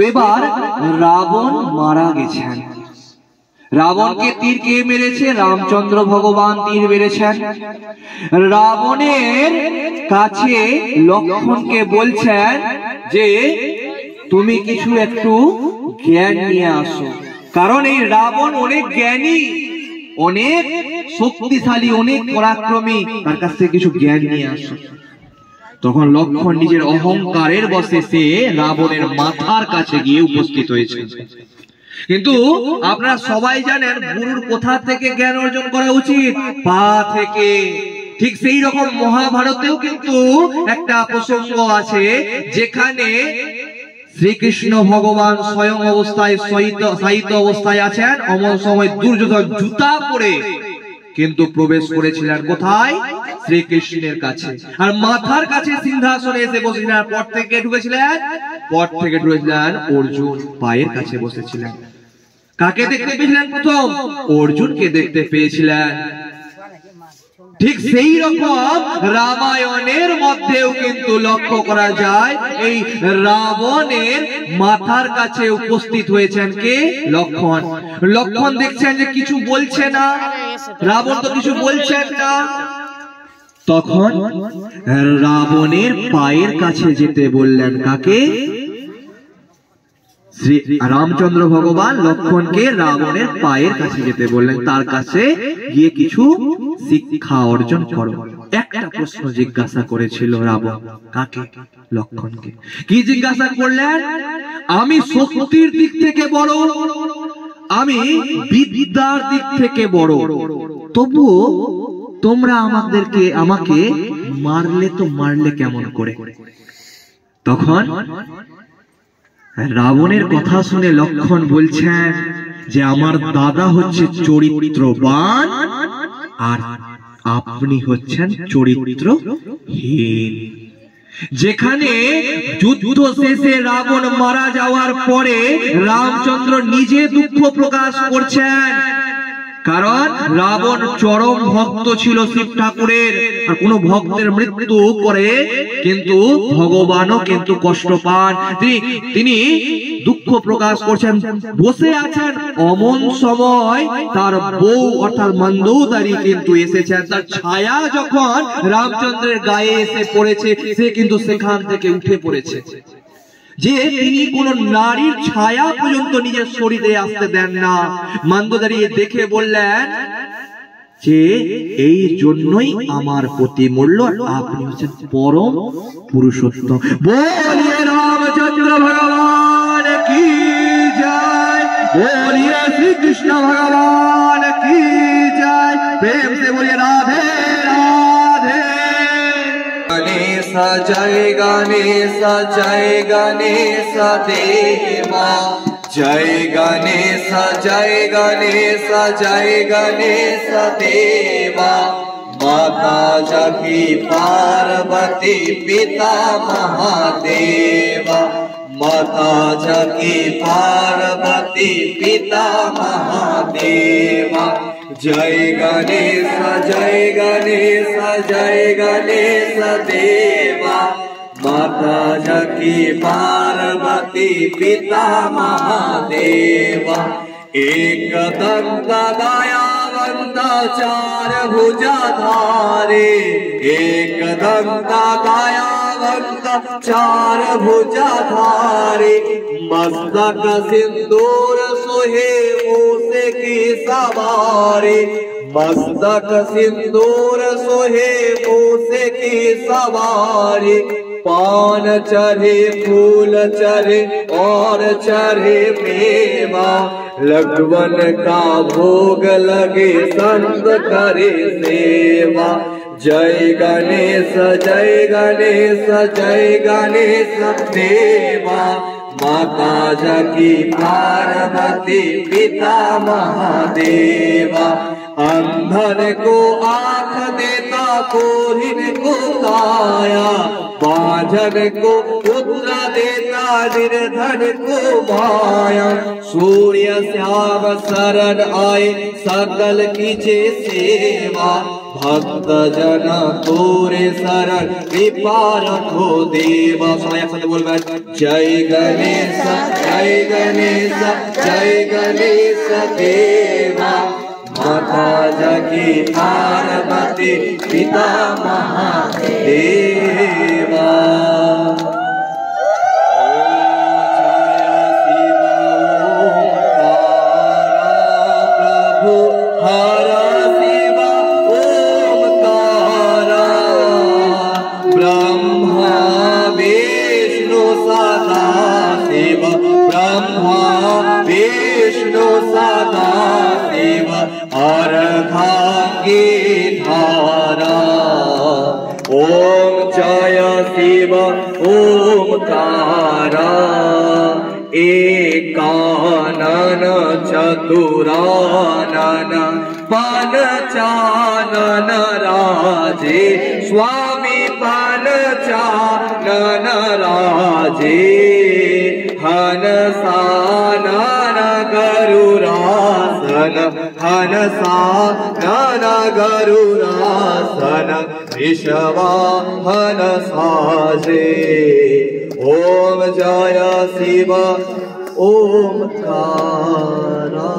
এবার রাবণ মারা গেছেন। রাবণকে তীর কে মেরেছে? রামচন্দ্র ভগবান তীর মেরেছেন। রাবণের কাছে লক্ষ্মণকে বলছেন যে তুমি কিছু একটু জ্ঞান নিয়ে আসো, কারণ এই রাবণ অনেক জ্ঞানী, অনেক শক্তিশালী, অনেক পরাক্রমী, তার কাছ থেকে কিছু জ্ঞান নিয়ে আসো। তখন লক্ষ্মণ নিজের অহংকারের বশে সে রাবণের মাথার কাছে গিয়ে উপস্থিত হয়েছে। কিন্তু আপনারা সবাই জানেন গুরুর কোথা থেকে জ্ঞান অর্জন করা উচিত? পা থেকে। ঠিক সেই রকম মহাভারতেও কিন্তু একটা প্রসঙ্গ আছে যেখানে শ্রীকৃষ্ণ ভগবান স্বয়ং অবস্থায় শায়িত অবস্থায় আছেন, অমন সময় দুর্যোধন জুতা পরে কিন্তু প্রবেশ করেছিলেন কোথায়? শ্রীকৃষ্ণের কাছে। আর মাথার কাছে সিংহাসনে এসে বসেছিলেন। পর থেকে ঢুকেছিলেন অর্জুন, পায়ের কাছে বসেছিলেন। কাকে দেখতে পেয়েছিলেন প্রথম? অর্জুনকে দেখতে পেয়েছিলেন। ঠিক সেই রকম রামায়ণের মধ্যেও কিন্তু লক্ষ্য করা যায় এই রাবণের মাথার কাছে উপস্থিত হয়েছেন কে? লক্ষ্মণ। লক্ষ্মণ দেখছেন যে কিছু বলছে না, রাবণ তো কিছু বলছেন না। তখন রাবণের পায়ের কাছে যেতে বললেন। কাকে? শ্রী রামচন্দ্র ভগবান লক্ষ্মণকে রাবণের পায়ের কাছে যেতে বললেন, তার কাছে গিয়ে কিছু শিক্ষা অর্জন করো। একটা প্রশ্ন জিজ্ঞাসা করেছিল রাবণ। কাকে? লক্ষ্মণকে। কি জিজ্ঞাসা করলেন? আমি শক্তির দিক থেকে বড়, আমি বিদ্যার দিক থেকে বড়, তবুও তোমরা আমাকে মারলে তো মারলে কেমন করে? তখন রাবণের কথা শুনে লক্ষ্মণ বলছেন যে আমার দাদা হচ্ছে চরিত্রবান আর আপনি হচ্ছেন চরিত্রহীন। যেখানে যুদ্ধ শেষে রাবণ মারা যাওয়ার পরে রামচন্দ্র নিজে দুঃখ প্রকাশ করছেন, কারণ রাবণ চরম ভক্ত ছিল শিব ঠাকুরের। আর কোন ভক্তের মৃত্যু করে কিন্তু ভগবানও কিন্তু কষ্ট পান। তিনি দুঃখ প্রকাশ করছেন, বসে আছেন। অমন সময় তার বউ অর্থাৎ মন্দোদরী কিন্তু এসেছেন। তার ছায়া যখন রামচন্দ্রের গায়ে এসে পড়েছে, সে কিন্তু সেখান থেকে উঠে পড়েছে। যে তিনি কোন নারীর ছায়া পর্যন্ত নিজের শরীরে আসতে দেন না। মন্দোদরী দেখে বললেন যে এই জন্যই আমার প্রতি মূল্য, আপনি হচ্ছেন পরম পুরুষোত্তম। বলিয়ে রামচন্দ্র ভগবান কি জয়, বলিয়ে শ্রীকৃষ্ণ ভগবান কি জয়, প্রেম से बोलिए राधे राधे। गणेश जय गणेश जय गणेश देवा, जय गणेश जय गणेश जय गणेश देवा। माता जगी पार्वती पिता महादेवा, माता जगी पार्वती पिता महादेवा। जय गणेश जय गणेश जय गणेश देवा, माता जगी पार्वती पिता महादेवा। एक दंत दयावंत चार भुजाधारे, एक दंत दयावंत चार भुजाधारे। मस्तक सिंदूर सोहे मूसे की सवारी, मस्तक सिंदूर सोहे मूसे की सवारी। पान चढ़े फूल चढ़े और चढ़े मेवा, लक्ष्मण का भोग लगे संत करे सेवा। जय गणेश जय गणेश जय गणेश देवा, माता जगी पार्वती पिता महादेवा। अंधन को आँख देता, कोढ़िन को काया, बांझन को पुत्र देता, निर्धन को माया। सूर्य श्याम शरण आए, सकल कीजे सेवा, भक्त जन तोरे शरण कृपा रखो देवा। सबाई एकसाथे बोलबेन जय गणेश जय गणेश जय गणेश देवा। माता जगी पार्वती पिता महादेवा। ओम जय शिव ओमकारा एकानन चतुरानन पंचानन राजे स्वामी पंचानन राजे हनसानन गरुरासन हनसानन गरुरासन विश्वाहन साजे। ओम जय शिव ओमकारा।